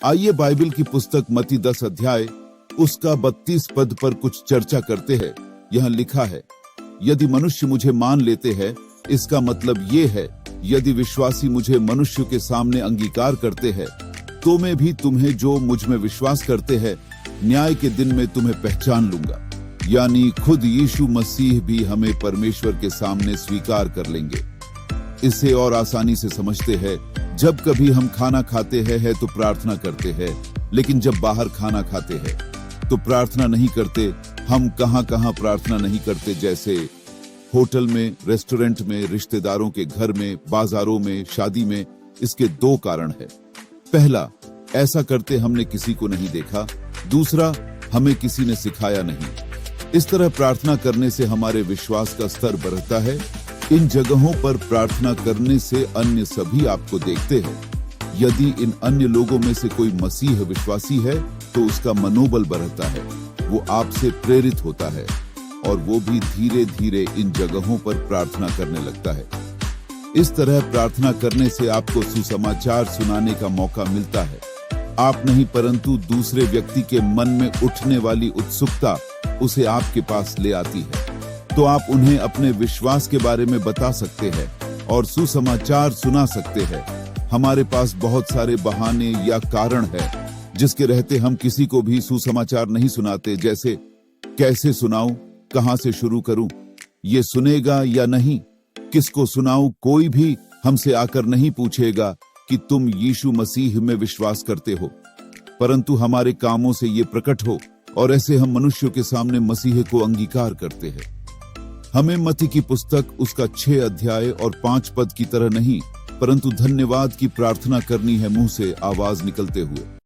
आइए बाइबल की पुस्तक मत्ती 10 अध्याय उसका 32 पद पर कुछ चर्चा करते हैं। यहाँ लिखा है, यदि मनुष्य मुझे मान लेते हैं, इसका मतलब ये है, यदि विश्वासी मुझे मनुष्य के सामने अंगीकार करते हैं, तो मैं भी तुम्हें जो मुझ में विश्वास करते हैं, न्याय के दिन में तुम्हें पहचान लूंगा। यानी खुद यीशु मसीह भी हमें परमेश्वर के सामने स्वीकार कर लेंगे। इसे और आसानी से समझते हैं, जब कभी हम खाना खाते हैं तो प्रार्थना करते हैं, लेकिन जब बाहर खाना खाते हैं तो प्रार्थना नहीं करते। हम कहां प्रार्थना नहीं करते, जैसे होटल में, रेस्टोरेंट में, रिश्तेदारों के घर में, बाजारों में, शादी में। इसके दो कारण है। पहला, ऐसा करते हमने किसी को नहीं देखा। दूसरा, हमें किसी ने सिखाया नहीं। इस तरह प्रार्थना करने से हमारे विश्वास का स्तर बढ़ता है। इन जगहों पर प्रार्थना करने से अन्य सभी आपको देखते हैं। यदि इन अन्य लोगों में से कोई मसीह विश्वासी है तो उसका मनोबल बढ़ता है, वो आपसे प्रेरित होता है और वो भी धीरे धीरे इन जगहों पर प्रार्थना करने लगता है। इस तरह प्रार्थना करने से आपको सुसमाचार सुनाने का मौका मिलता है। आप नहीं, परंतु दूसरे व्यक्ति के मन में उठने वाली उत्सुकता उसे आपके पास ले आती है। तो आप उन्हें अपने विश्वास के बारे में बता सकते हैं और सुसमाचार सुना सकते हैं। हमारे पास बहुत सारे बहाने या कारण है जिसके रहते हम किसी को भी सुसमाचार नहीं सुनाते, जैसे कैसे सुनाऊं, कहां से शुरू करूं, ये सुनेगा या नहीं, किसको सुनाऊं। कोई भी हमसे आकर नहीं पूछेगा कि तुम यीशु मसीह में विश्वास करते हो, परंतु हमारे कामों से ये प्रकट हो और ऐसे हम मनुष्यों के सामने मसीह को अंगीकार करते हैं। हमें मत्ती की पुस्तक उसका 6 अध्याय और 5 पद की तरह नहीं, परंतु धन्यवाद की प्रार्थना करनी है मुंह से आवाज निकलते हुए।